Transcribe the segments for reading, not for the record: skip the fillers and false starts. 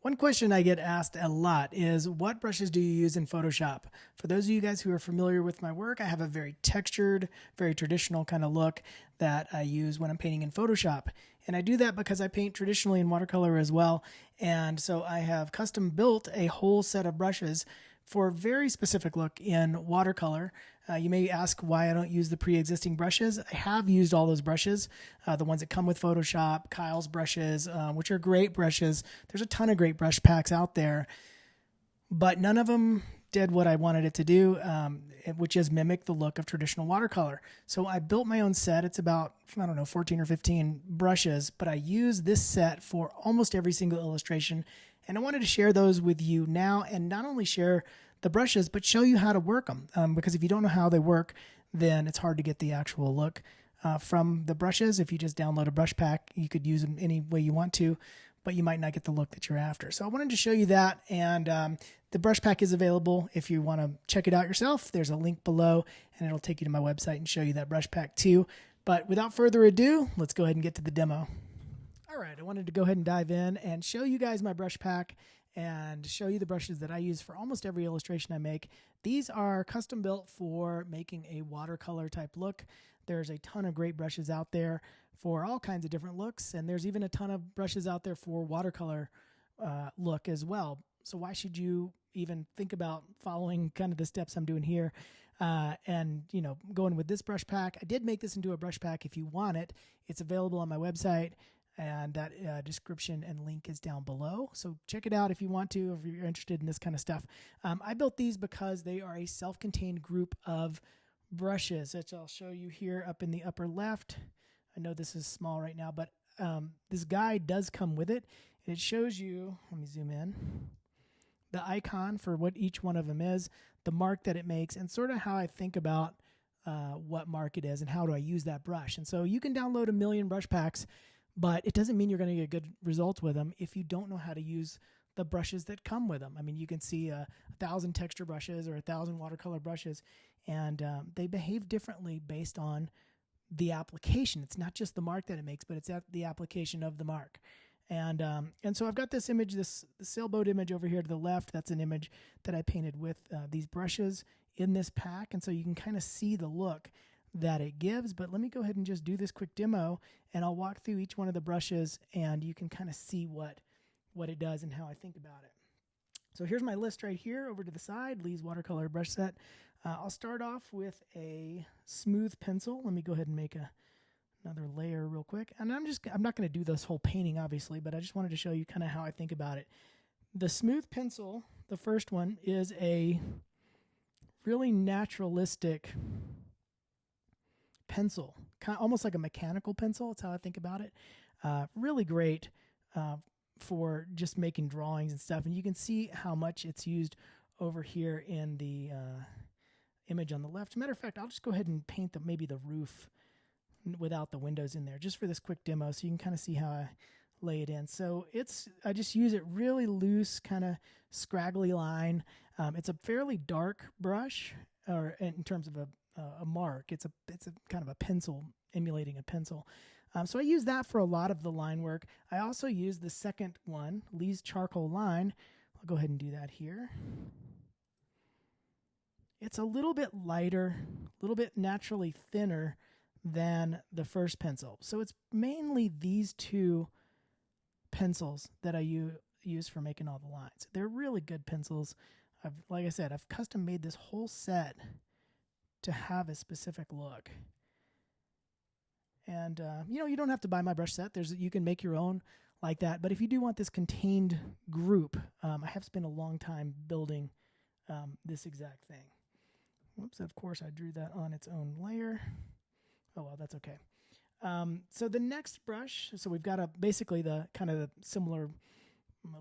One question I get asked a lot is, what brushes do you use in Photoshop? For those of you guys who are familiar with my work, I have a very textured, very traditional kind of look that I use when I'm painting in Photoshop. And I do that because I paint traditionally in watercolor as well. And so I have custom built a whole set of brushes for a very specific look in watercolor. You may ask why I don't use the pre-existing brushes. I have used all those brushes, the ones that come with Photoshop, Kyle's brushes, which are great brushes. There's a ton of great brush packs out there, but none of them did what I wanted it to do, which is mimic the look of traditional watercolor. So I built my own set. It's about, I don't know, 14 or 15 brushes, but I use this set for almost every single illustration. And I wanted to share those with you now, and not only share the brushes, but show you how to work them. Because if you don't know how they work, then it's hard to get the actual look from the brushes. If you just download a brush pack, you could use them any way you want to, but you might not get the look that you're after. So I wanted to show you that, and the brush pack is available if you want to check it out yourself. There's a link below, and it'll take you to my website and show you that brush pack too. But without further ado, let's go ahead and get to the demo. All right, I wanted to go ahead and dive in and show you guys my brush pack and show you the brushes that I use for almost every illustration I make. These are custom built for making a watercolor type look. There's a ton of great brushes out there for all kinds of different looks, and there's even a ton of brushes out there for watercolor look as well. So why should you even think about following kind of the steps I'm doing here and going with this brush pack? I did make this into a brush pack. If you want it, it's available on my website, and that description and link is down below. So check it out if you want to, if you're interested in this kind of stuff. I built these because they are a self-contained group of brushes, which I'll show you here up in the upper left. I know this is small right now, but this guide does come with it. And it shows you, let me zoom in, the icon for what each one of them is, the mark that it makes, and sort of how I think about what mark it is and how do I use that brush. And so you can download a million brush packs, but it doesn't mean you're going to get good results with them if you don't know how to use the brushes that come with them. I mean, you can see 1,000 texture brushes or 1,000 watercolor brushes, and they behave differently based on the application. It's not just the mark that it makes, but it's the application of the mark. And so I've got this image, this sailboat image over here to the left. That's an image that I painted with these brushes in this pack, and so you can kind of see the look that it gives. But let me go ahead and just do this quick demo, and I'll walk through each one of the brushes, and you can kind of see what it does and how I think about it. So here's my list right here over to the side, Lee's watercolor brush set. I'll start off with a smooth pencil. Let me go ahead and make another layer real quick. And I'm not going to do this whole painting, obviously, but I just wanted to show you kind of how I think about it. The smooth pencil, the first one, is a really naturalistic pencil, kind of almost like a mechanical pencil. That's how I think about it. Really great for just making drawings and stuff. And you can see how much it's used over here in the image on the left. As a matter of fact, I'll just go ahead and paint maybe the roof without the windows in there, just for this quick demo, so you can kind of see how I lay it in. So I just use it really loose, kind of scraggly line. It's a fairly dark brush, or in terms of a mark. It's a kind of a pencil, emulating a pencil. So I use that for a lot of the line work. I also use the second one, Lee's charcoal line. I'll go ahead and do that here. It's a little bit lighter, a little bit naturally thinner than the first pencil. So it's mainly these two pencils that I use for making all the lines. They're really good pencils. Like I said, I've custom made this whole set to have a specific look. And you don't have to buy my brush set. You can make your own like that. But if you do want this contained group, I have spent a long time building this exact thing. Whoops, of course I drew that on its own layer. Oh well, that's okay. So the next brush, so we've got basically the kind of the similar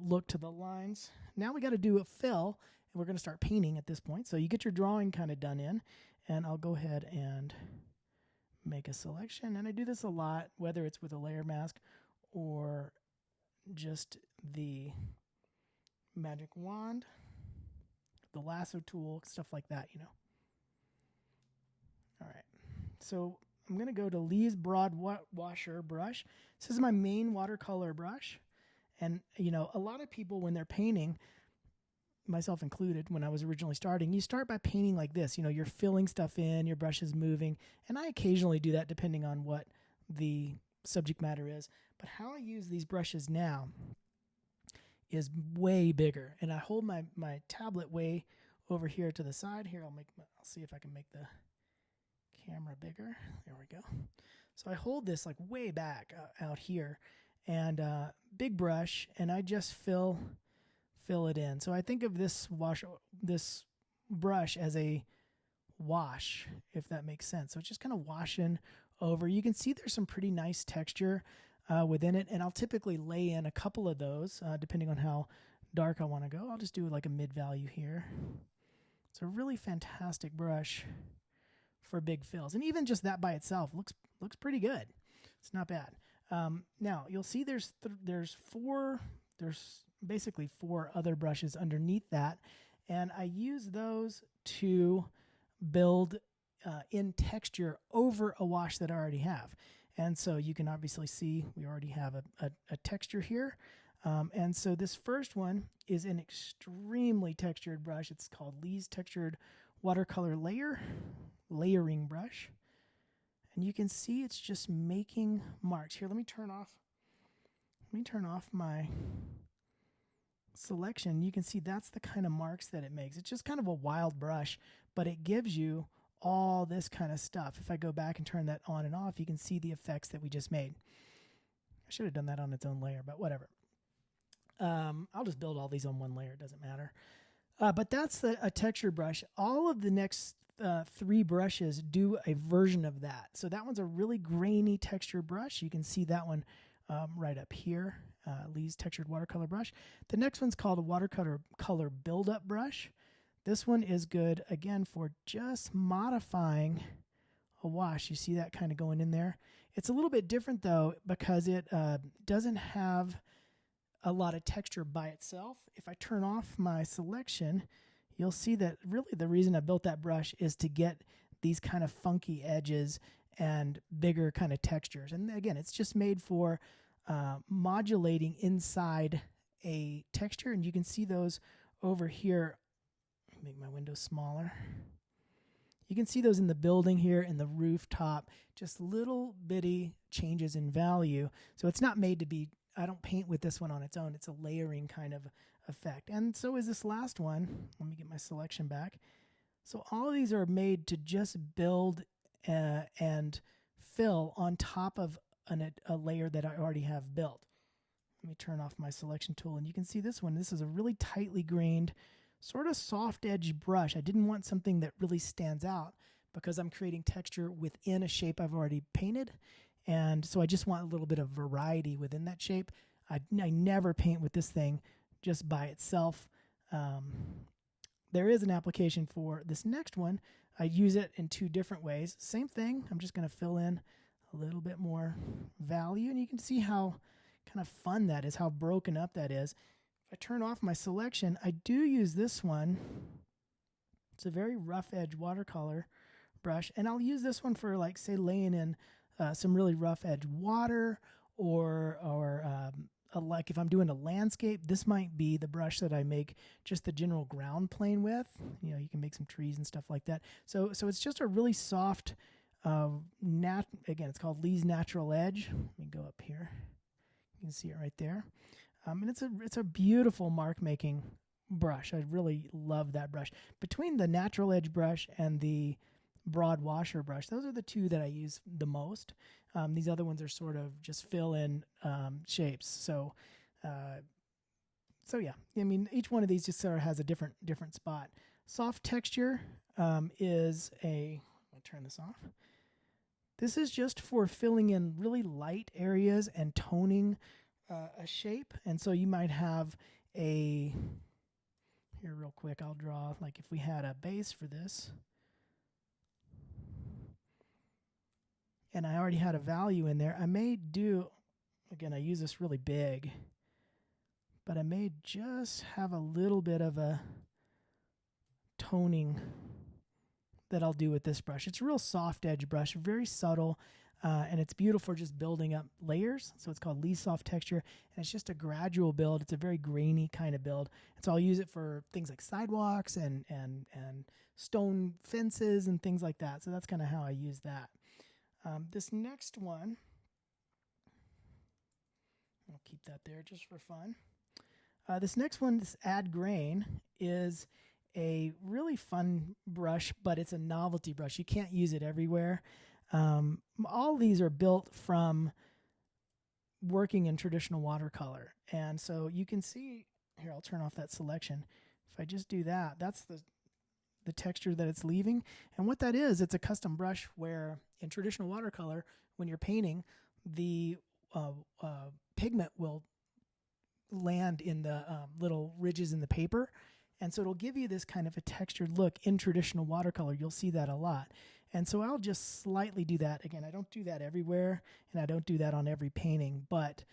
look to the lines. Now we got to do a fill, and we're going to start painting at this point. So you get your drawing kind of done in, and I'll go ahead and make a selection. And I do this a lot, whether it's with a layer mask or just the magic wand, the lasso tool, stuff like that, All right, so I'm going to go to Lee's Broad Washer brush. This is my main watercolor brush, And, you know, a lot of people when they're painting, myself included, when I was originally starting, you start by painting like this. You know, you're filling stuff in, your brush is moving. And I occasionally do that depending on what the subject matter is. But how I use these brushes now is way bigger. And I hold my tablet way over here to the side. Here, I'll see if I can make the camera bigger. There we go. So I hold this like way back out here, and big brush, and I just fill it in. So I think of this brush as a wash, if that makes sense. So it's just kind of washing over. You can see there's some pretty nice texture within it, and I'll typically lay in a couple of those depending on how dark I want to go. I'll just do like a mid value here. It's a really fantastic brush for big fills, and even just that by itself looks pretty good. It's not bad. Now you'll see there's basically 4 other brushes underneath that, and I use those to build in texture over a wash that I already have. And so you can obviously see we already have a texture here. And so this first one is an extremely textured brush. It's called Lee's Textured Watercolor Layering Brush. And you can see it's just making marks. Here, let me turn off my selection. You can see that's the kind of marks that it makes. It's just kind of a wild brush, but it gives you all this kind of stuff. If I go back and turn that on and off, you can see the effects that we just made. I should have done that on its own layer, but whatever. I'll just build all these on one layer. It doesn't matter. But that's a texture brush. All of the next 3 brushes do a version of that. So that one's a really grainy texture brush. You can see that one right up here, Lee's Textured Watercolor Brush. The next one's called a Watercolor Buildup Brush. This one is good, again, for just modifying a wash. You see that kind of going in there. It's a little bit different, though, because it doesn't have a lot of texture by itself. If I turn off my selection, you'll see that really the reason I built that brush is to get these kind of funky edges and bigger kind of textures. And again, it's just made for modulating inside a texture. And you can see those over here. Make my window smaller. You can see those in the building here, in the rooftop, just little bitty changes in value. So it's not made to be, I don't paint with this one on its own. It's a layering kind of effect. And so is this last one. Let me get my selection back. So all of these are made to just build and fill on top of a layer that I already have built. Let me turn off my selection tool, and you can see this one. This is a really tightly grained, sort of soft edge brush. I didn't want something that really stands out because I'm creating texture within a shape I've already painted. And so I just want a little bit of variety within that shape. I never paint with this thing just by itself. There is an application for this next one. I use it in 2 different ways. Same thing. I'm just going to fill in a little bit more value. And you can see how kind of fun that is, how broken up that is. If I turn off my selection, I do use this one. It's a very rough edge watercolor brush. And I'll use this one for, like, say, laying in some really rough edge water, or like if I'm doing a landscape, this might be the brush that I make just the general ground plane with. You know, you can make some trees and stuff like that. So it's just a really soft, again, it's called Lee's Natural Edge. Let me go up here. You can see it right there. And it's a beautiful mark making brush. I really love that brush. Between the Natural Edge brush and the broad washer brush, those are the 2 that I use the most. These other ones are sort of just fill in shapes. So yeah, I mean, each one of these just sort of has a different spot. Soft texture is let me turn this off. This is just for filling in really light areas and toning a shape. And so you might have here real quick, I'll draw, like if we had a base for this, and I already had a value in there, I may do, again, I use this really big, but I may just have a little bit of a toning that I'll do with this brush. It's a real soft edge brush, very subtle. and it's beautiful for just building up layers. So it's called Lee Soft Texture, and it's just a gradual build. It's a very grainy kind of build. And so I'll use it for things like sidewalks and stone fences and things like that. So that's kind of how I use that. This next one, I'll keep that there just for fun. This next one, this Add Grain, is a really fun brush, but it's a novelty brush. You can't use it everywhere. All these are built from working in traditional watercolor. And so you can see, here, I'll turn off that selection. If I just do that, that's the texture that it's leaving. And what that is, it's a custom brush where in traditional watercolor, when you're painting, the pigment will land in the little ridges in the paper. And so it'll give you this kind of a textured look in traditional watercolor. You'll see that a lot. And so I'll just slightly do that. Again, I don't do that everywhere, and I don't do that on every painting, but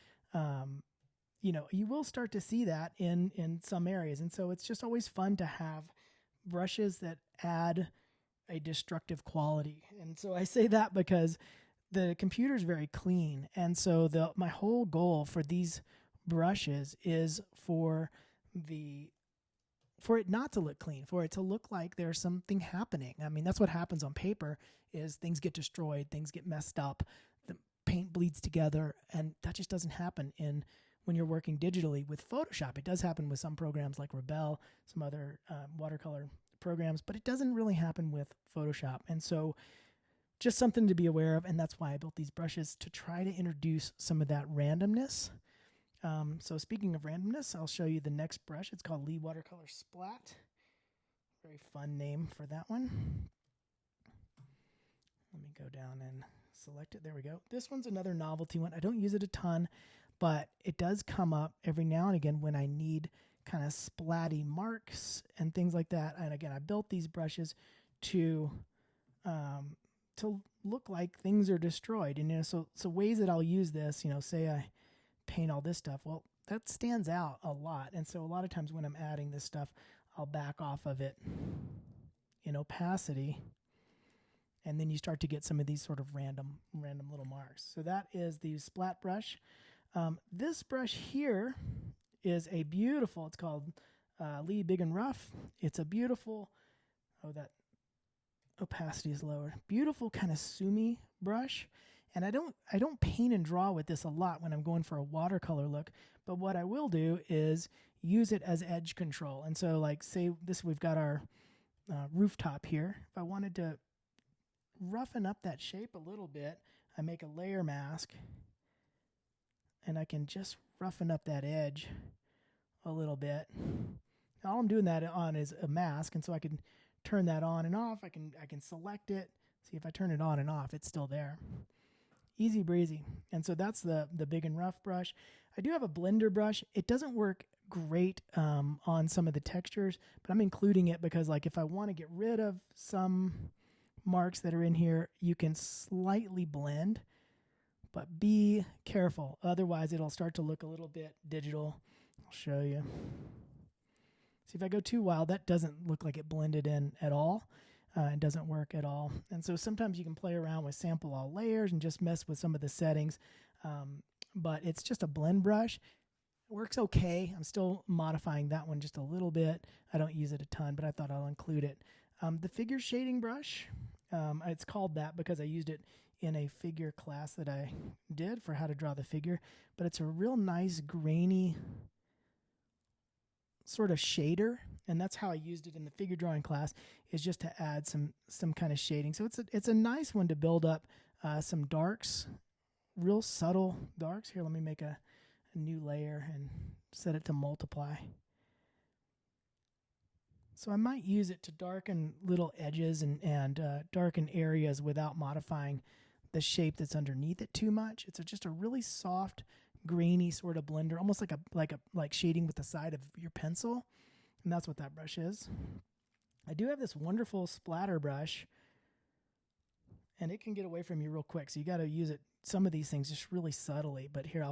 you will start to see that in some areas. And so it's just always fun to have brushes that add a destructive quality. And so I say that because the computer is very clean. And so my whole goal for these brushes is for it not to look clean, for it to look like there's something happening. I mean, that's what happens on paper is things get destroyed, things get messed up, the paint bleeds together, and that just doesn't happen when you're working digitally with Photoshop. It does happen with some programs like Rebel, some other watercolor programs, but it doesn't really happen with Photoshop. And so just something to be aware of, and that's why I built these brushes, to try to introduce some of that randomness. So speaking of randomness, I'll show you the next brush. It's called Lee Watercolor Splat. Very fun name for that one. Let me go down and select it. There we go. This one's another novelty one. I don't use it a ton, but it does come up every now and again when I need kind of splatty marks and things like that. And again, I built these brushes to look like things are destroyed. And so ways that I'll use this, say I paint all this stuff, well, that stands out a lot. And so a lot of times when I'm adding this stuff, I'll back off of it in opacity, and then you start to get some of these sort of random little marks. So that is the splat brush. This brush here is a beautiful, it's called Lee Big and Rough. It's a beautiful, that opacity is lower, beautiful kind of sumi brush. And I don't paint and draw with this a lot when I'm going for a watercolor look, but what I will do is use it as edge control. And so like say this, we've got our rooftop here. If I wanted to roughen up that shape a little bit, I make a layer mask and I can just roughen up that edge a little bit. All I'm doing that on is a mask, and so I can turn that on and off. I can select it. See, if I turn it on and off, it's still there. Easy breezy. And so that's the Big and Rough brush. I do have a blender brush. It doesn't work great on some of the textures, but I'm including it because like if I want to get rid of some marks that are in here, you can slightly blend, but be careful. Otherwise it'll start to look a little bit digital. I'll show you. See, if I go too wild, that doesn't look like it blended in at all. It doesn't work at all. And so sometimes you can play around with sample all layers and just mess with some of the settings. But it's just a blend brush. It works okay. I'm still modifying that one just a little bit. I don't use it a ton, but I thought I'll include it. The figure shading brush, it's called that because I used it in a figure class that I did for how to draw the figure. But it's a real nice grainy sort of shader, and that's how I used it in the figure drawing class, is just to add some kind of shading. So it's a nice one to build up some darks, real subtle darks. Here, let me make a new layer and set it to multiply. So I might use it to darken little edges and darken areas without modifying the shape that's underneath it too much. It's just a really soft, grainy sort of blender, almost like shading with the side of your pencil. And that's what that brush is. I do have this wonderful splatter brush, and it can get away from you real quick. So you got to use it, some of these things, just really subtly. But here,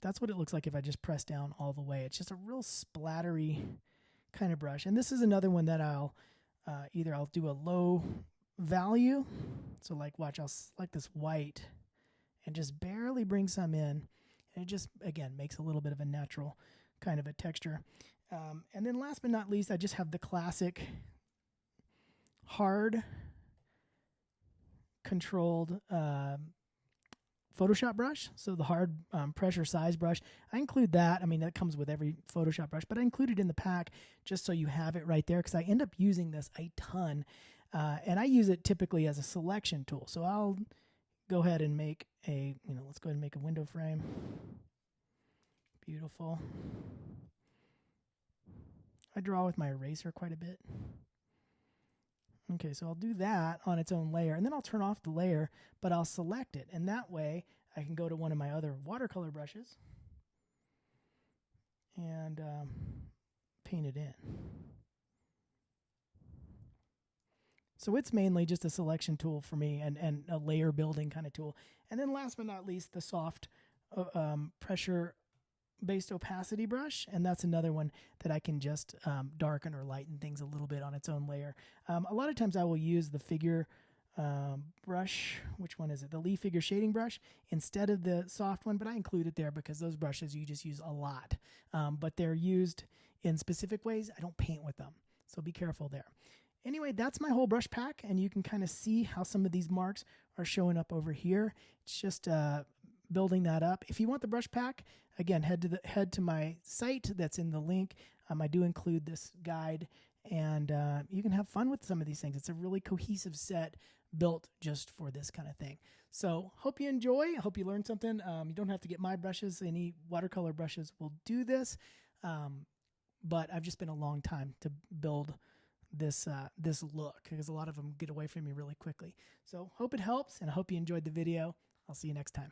that's what it looks like if I just press down all the way. It's just a real splattery kind of brush. And this is another one that I'll do a low value. So like, watch, I'll select this white and just barely bring some in. And it just, again, makes a little bit of a natural kind of a texture. And then last but not least, I just have the classic hard controlled Photoshop brush. So the hard pressure size brush, I include that. I mean, that comes with every Photoshop brush, but I include it in the pack just so you have it right there, because I end up using this a ton. And I use it typically as a selection tool. So I'll go ahead and make let's go ahead and make a window frame. Beautiful. I draw with my eraser quite a bit. Okay, so I'll do that on its own layer, and then I'll turn off the layer, but I'll select it, and that way I can go to one of my other watercolor brushes and paint it in. So it's mainly just a selection tool for me and a layer building kind of tool. And then last but not least, the soft pressure based opacity brush, and that's another one that I can just darken or lighten things a little bit on its own layer. A lot of times I will use the figure brush. Which one is it? The Lee figure shading brush instead of the soft one, but I include it there because those brushes you just use a lot, but they're used in specific ways. I don't paint with them, so be careful there. Anyway, that's my whole brush pack, and you can kind of see how some of these marks are showing up over here. It's just building that up. If you want the brush pack, again, head to my site that's in the link. I do include this guide, and you can have fun with some of these things. It's a really cohesive set built just for this kind of thing. So hope you enjoy. I hope you learned something. You don't have to get my brushes. Any watercolor brushes will do this, but I've just been a long time to build this look, because a lot of them get away from me really quickly. So hope it helps, and I hope you enjoyed the video. I'll see you next time.